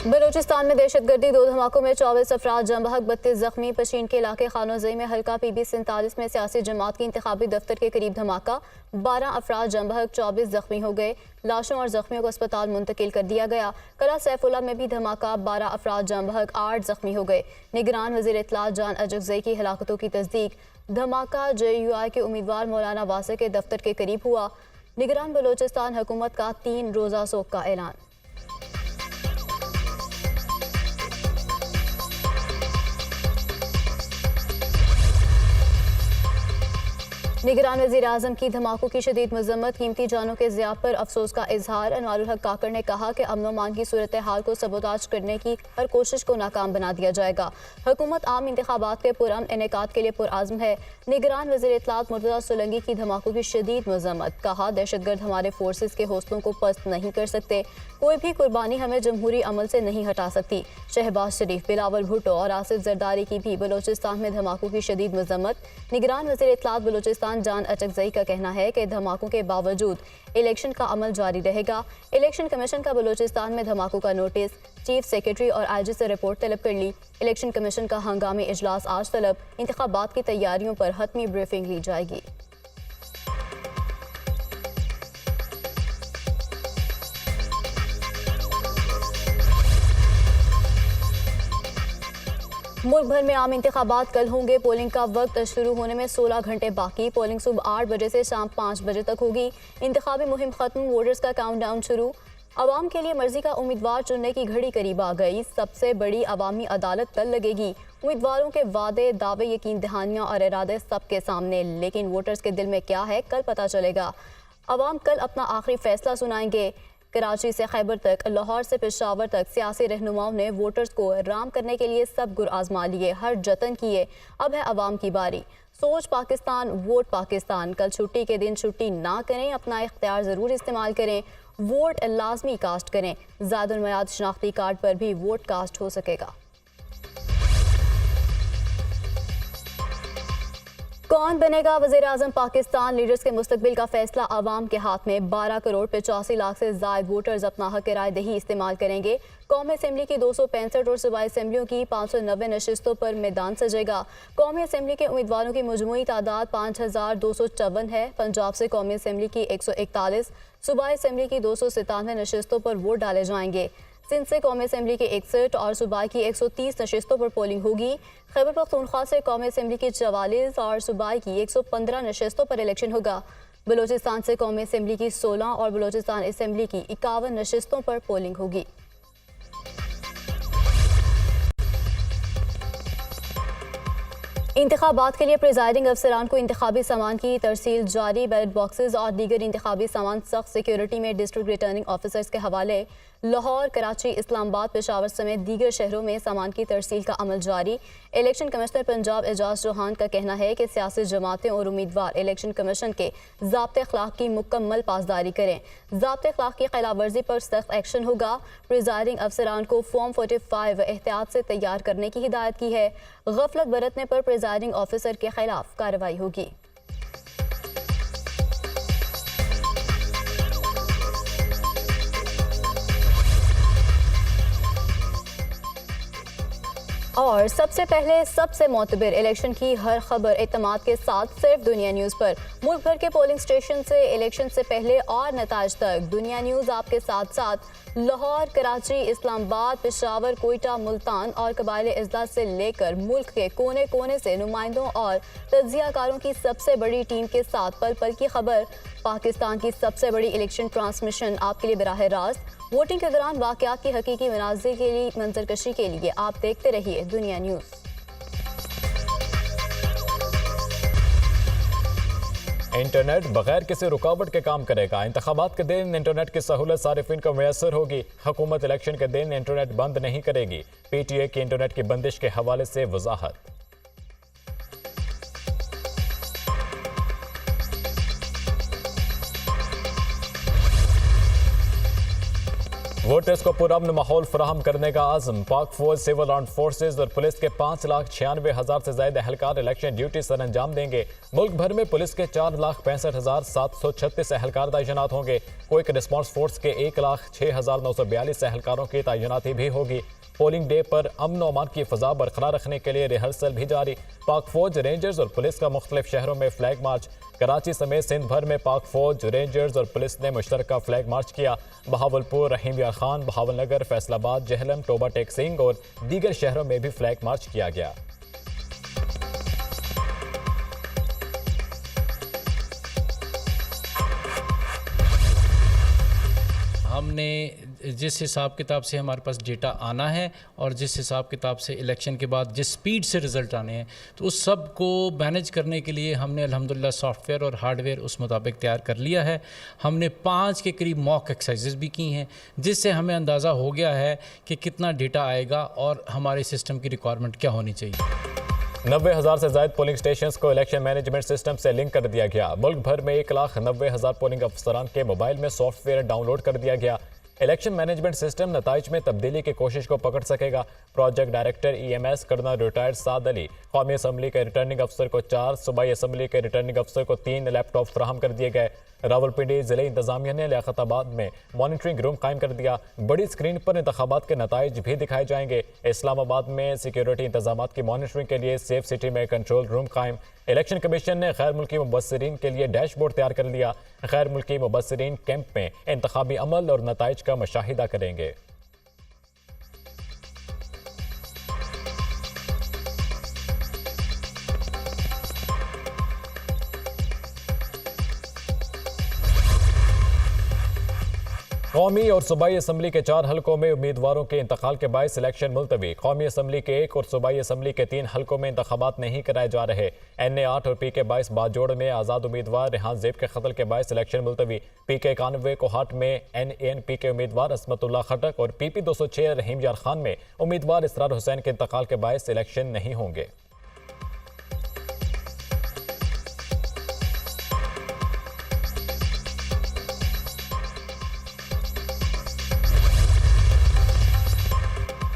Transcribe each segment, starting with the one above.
बलूचिस्तान में दहशतगर्दी 2 धमाकों में 24 अफराद जम बहक 32 जख्मी। पशीन के इलाके खानोजई में हल्का PB47 में सियासी जमात की इंतखाबी दफ्तर के करीब धमाका, 12 अफराद जम बहक 24 जख्मी हो गए। लाशों और जख्मियों को अस्पताल मुंतकिल कर दिया गया। कला सैफुल्ला में भी धमाका, 12 अफराद जम बहक 8 जख्मी हो गए। निगरान वज़ीर इत्तलात जान अजगज़ई की हलाकतों की तस्दीक। धमाका JUI के उम्मीदवार मौलाना वासे के दफ्तर के करीब हुआ। निगरान बलूचिस्तान हुकूमत का 3 रोज़ा सोग का ऐलान। निगरान वज़ीर आज़म की धमाकों की शदीद मजम्मत, कीमती जानों के ज़िया पर अफसोस का इजहार। अनवारुल हक काकड़ ने कहा कि अमन मान की सूरत हाल को सबोताज करने की हर कोशिश को नाकाम बना दिया जाएगा। हुकूमत आम इंतखाबात के पुरअमन इनेकाद के लिए पुरआज़म है। निगरान वज़ीर इत्तलात मुर्तज़ा सोलंकी की धमाकों की शदीद मजम्मत, कहा दहशतगर्द हमारे फोर्सेस के हौसलों को पस्त नहीं कर सकते, कोई भी कुर्बानी हमें जमहूरी अमल से नहीं हटा सकती। शहबाज शरीफ, बिलावल भुट्टो और आसिफ जरदारी की भी बलूचिस्तान में धमाकों की शदीद मजम्मत। निगरान वज़ीर इत्तलात बलूचिस्तान जान अचकज़ई का कहना है कि धमाकों के बावजूद इलेक्शन का अमल जारी रहेगा। इलेक्शन कमीशन का बलूचिस्तान में धमाकों का नोटिस, चीफ सेक्रेटरी और IG से रिपोर्ट तलब कर ली। इलेक्शन कमीशन का हंगामी इजलास आज तलब। इंतखाबात की तैयारियों पर हतमी ब्रीफिंग ली जाएगी। मुल्क भर में आम इंतखाबात कल होंगे। पोलिंग का वक्त शुरू होने में 16 घंटे बाकी। पोलिंग सुबह 8 बजे से शाम 5 बजे तक होगी। इंतखाबी मुहिम खत्म, वोटर्स का काउंटडाउन शुरू। अवाम के लिए मर्जी का उम्मीदवार चुनने की घड़ी करीब आ गई। सबसे बड़ी अवामी अदालत कल लगेगी। उम्मीदवारों के वादे, दावे, यकीन दहानियाँ और इरादे सबके सामने, लेकिन वोटर्स के दिल में क्या है कल पता चलेगा। अवाम कल अपना आखिरी फैसला सुनाएंगे। कराची से खैबर तक, लाहौर से पेशावर तक सियासी रहनुमाओं ने वोटर्स को राम करने के लिए सब गुर आजमा लिए, हर जतन किए। अब है अवाम की बारी। सोच पाकिस्तान, वोट पाकिस्तान। कल छुट्टी के दिन छुट्टी ना करें, अपना इख्तियार ज़रूर इस्तेमाल करें। वोट लाजमी कास्ट करें। ज़ादुल मयाद शनाख्ती कार्ड पर भी वोट कास्ट हो सकेगा। कौन बनेगा वज़ीर आज़म पाकिस्तान? लीडर्स के मुस्तकबिल का फैसला आवाम के हाथ में। 12 करोड़ 85 लाख से ज़ायद वोटर्स अपना हक राय दही इस्तेमाल करेंगे। कौमी असम्बली की 265 और सूबाई असम्बलियों की 590 नशिस्तों पर मैदान सजेगा। कौमी असम्बली के उम्मीदवारों की मजमूई तादाद 5254 है। पंजाब से कौमी असम्बली की 141, सूबाई असम्बली की 297 नशिस्तों पर वोट डाले जाएंगे। सिंध से कौमी असम्बली की 61 और सूबाई की 130 नशिस्तों पर पोलिंग होगी। खैबर पख्तूनख्वा से कौमी असम्बली की 44 और सूबाई की 115 नशिस्तों पर इलेक्शन होगा। बलूचिस्तान से कौमी असम्बली की 16 और बलूचिस्तान असम्बली की 51 नशिस्तों पर पोलिंग होगी। इंतखाबात के लिए प्रिजाइडिंग अफसरान को इंतखाबी सामान की तरसील जारी। बैलेट बॉक्सेस और दीगर इंतखाबी सामान सख्त सिक्योरिटी में डिस्ट्रिक्ट रिटर्निंग ऑफिसर्स के हवाले। लाहौर, कराची, इस्लामाबाद, पेशावर समेत दीगर शहरों में सामान की तरसील का अमल जारी। इलेक्शन कमिश्नर पंजाब एजाज चौहान का कहना है कि सियासी जमातें और उम्मीदवार इलेक्शन कमीशन के ज़ाब्ते अखलाक की मुकम्मल पासदारी करें। ज़ाब्ते अखलाक की खिलाफ वर्जी पर सख्त एक्शन होगा। प्रिजाइडिंग अफसरान को फॉर्म 45 एहतियात से तैयार करने की हिदायत की है। गफलत बरतने पर प्रिजाइडिंग ऑफिसर के खिलाफ कार्रवाई होगी। और सबसे पहले, सबसे मोतबर इलेक्शन की हर खबर एतमाद के साथ सिर्फ दुनिया न्यूज़ पर। मुल्क भर के पोलिंग स्टेशन से इलेक्शन से पहले और नताज तक दुनिया न्यूज़ आपके साथ साथ। लाहौर, कराची, इस्लामाबाद, पेशावर, कोयटा, मुल्तान और कबाइल अजला से लेकर मुल्क के कोने कोने से नुमाइंदों और तज्जियाकारों की सबसे बड़ी टीम के साथ पल पल की खबर। पाकिस्तान की सबसे बड़ी इलेक्शन ट्रांसमिशन आपके लिए बराह रास्त। वोटिंग के दौरान वाक़यात की हकीकी मनाज़िर के लिए, मंजरकशी के लिए आप देखते रहिए दुनिया न्यूज़। इंटरनेट बगैर किसी रुकावट के काम करेगा। इंतखाबात के दिन इंटरनेट की सहूलत सारिफिन को मैसर होगी। हुकूमत इलेक्शन के दिन इंटरनेट बंद नहीं करेगी। PTA की इंटरनेट की बंदिश के हवाले से वजाहत। वोटर्स को पुरअमन माहौल फराहम करने का आज़म। पाक फौज, सिविल आर्म फोर्सेज और पुलिस के 5,96,000 से ज्यादा एहलकार इलेक्शन ड्यूटी सर अंजाम देंगे। मुल्क भर में पुलिस के 4,65,736 एहलकार तैनात होंगे। क्विक रिस्पांस फोर्स के 1,06,942 एहलकारों की तैनाती भी होगी। पोलिंग डे पर अमन और अमान की फ़ज़ा बरकरार रखने के लिए रिहर्सल भी जारी। पाक फौज, रेंजर्स और पुलिस का मुख्तलिफ शहरों में फ्लैग मार्च। कराची समेत सिंध भर में पाक फौज, रेंजर्स और पुलिस ने मुश्तरका फ्लैग मार्च किया। बहावलपुर, रहीम यार खान, बहावलनगर, फैसलाबाद, जहलम, टोबा टेक सिंह और दीगर शहरों में भी फ्लैग मार्च किया गया। हमने जिस हिसाब किताब से हमारे पास डेटा आना है और जिस हिसाब किताब से इलेक्शन के बाद जिस स्पीड से रिज़ल्ट आने हैं, तो उस सब को मैनेज करने के लिए हमने अल्हम्दुलिल्लाह सॉफ्टवेयर और हार्डवेयर उस मुताबिक तैयार कर लिया है। हमने 5 के करीब मॉक एक्सरसाइजेस भी की हैं, जिससे हमें अंदाज़ा हो गया है कि कितना डेटा आएगा और हमारे सिस्टम की रिक्वायरमेंट क्या होनी चाहिए। 90,000 से ज्यादा पोलिंग स्टेशन को इलेक्शन मैनेजमेंट सिस्टम से लिंक कर दिया गया। मुल्क भर में 1,90,000 पोलिंग अफसरान के मोबाइल में सॉफ्टवेयर डाउनलोड कर दिया गया। इलेक्शन मैनेजमेंट सिस्टम नताइज में तब्दीली की कोशिश को पकड़ सकेगा। Project director EMS colonel retired Saad Ali, कौमी असम्बली के रिटर्निंग अफसर को 4, सूबाई असम्बली के रिटर्निंग अफसर को 3 लैपटॉप फराहम कर दिए गए। रावलपिंडी जिले इंतजामिया ने लियाकताबाद में मॉनिटरिंग रूम कायम कर दिया। बड़ी स्क्रीन पर इंतखाबात के नताइज भी दिखाए जाएंगे। इस्लामाबाद में सिक्योरिटी इंतजामात की मॉनिटरिंग के लिए सेफ सिटी में कंट्रोल रूम कायम। इलेक्शन कमीशन ने गैर मुल्की मुबस्सिरीन के लिए डैशबोर्ड तैयार कर लिया। गैर मुल्की मुबस्सिरीन कैंप में इंतखाबी अमल और नताइज का मुशाहिदा करेंगे। कौमी और सूबाई असम्बली के 4 हलकों में उम्मीदवारों के इंतकाल के बायस इलेक्शन मुलतवी। कौमी असम्बली के 1 और सूबाई असम्बली के 3 हलकों में इंतखाबात नहीं कराए जा रहे। NA 8 और PK 22 बाजोड़ में आज़ाद उम्मीदवार रेहान ज़ेब के कत्ल के बायस इलेक्शन मुलतवी। PK 91 कोहाट में NANP के उम्मीदवार असमतुल्लाह खटक और PP 206 रहीम यार खान में उम्मीदवार इसरार हुसैन के इंतकाल के बायस इलेक्शन नहीं होंगे।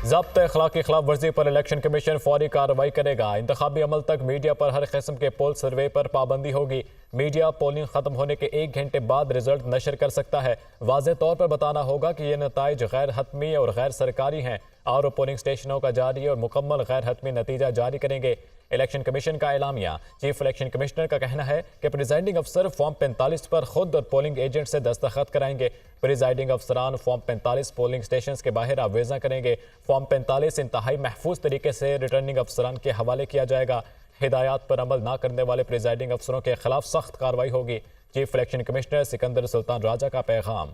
ज़ब्त अखलाकी खिलाफ वर्जी पर इलेक्शन कमीशन फौरी कार्रवाई करेगा। इंतखाबी अमल तक मीडिया पर हर किस्म के पोल सर्वे पर पाबंदी होगी। मीडिया पोलिंग खत्म होने के 1 घंटे बाद रिजल्ट नशर कर सकता है। वाज़ेह तौर पर बताना होगा कि ये नताइज गैर हतमी और गैर सरकारी हैं और पोलिंग स्टेशनों का जारी और मुकम्मल गैर हतमी नतीजा जारी करेंगे। इलेक्शन कमीशन का एलामिया। चीफ इलेक्शन कमिश्नर का कहना है कि प्रिजाइडिंग अफसर फॉर्म 45 पर खुद और पोलिंग एजेंट से दस्तखत कराएंगे। प्रिजाइडिंग अफसरान फॉर्म 45 पोलिंग स्टेशन के बाहर आवेजा करेंगे। फॉर्म 45 इंतहाई महफूज तरीके से रिटर्निंग अफसरान के हवाले किया जाएगा। हिदायत पर अमल न करने वाले प्रिजाइडिंग अफसरों के खिलाफ सख्त कार्रवाई होगी। Chief election commissioner Sikandar Sultan Raja का पैगाम।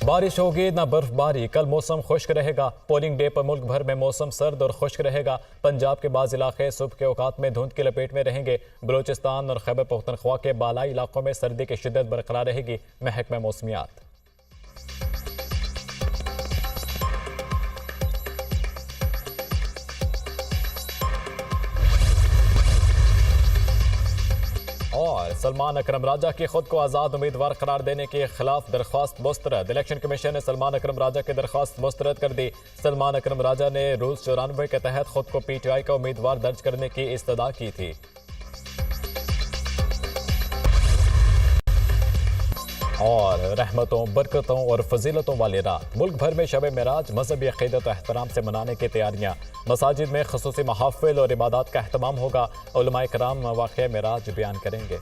बारिश होगी ना बर्फबारी। कल मौसम खुश्क रहेगा। पोलिंग डे पर मुल्क भर में मौसम सर्द और खुश्क रहेगा। पंजाब के बाज़ इलाके सुबह के औकात में धुंध की लपेट में रहेंगे। बलूचिस्तान और खैबर पख्तूनख्वा के बालाई इलाकों में सर्दी की शिद्दत बरकरार रहेगी। महकमा मौसमियात। और सलमान अकरम राजा की खुद को आज़ाद उम्मीदवार करार देने के खिलाफ दरख्वास्त मुस्तरद। इलेक्शन कमीशन ने सलमान अकरम राजा की दरख्वास्त मुस्तरद कर दी। सलमान अकरम राजा ने रूल्स 94 के तहत खुद को PTI का उम्मीदवार दर्ज करने की इस्तदा की थी। और रहमतों, बरकतों और फजीलतों वाली रात। मुल्क भर में शब मेराज मजहबी अक़ीदत और एहतराम से मनाने की तैयारियाँ। मसाजिद में ख़ुसूसी महाफ़िल और इबादत का अहतमाम होगा। उलमाए कराम वाक़या मेराज बयान करेंगे।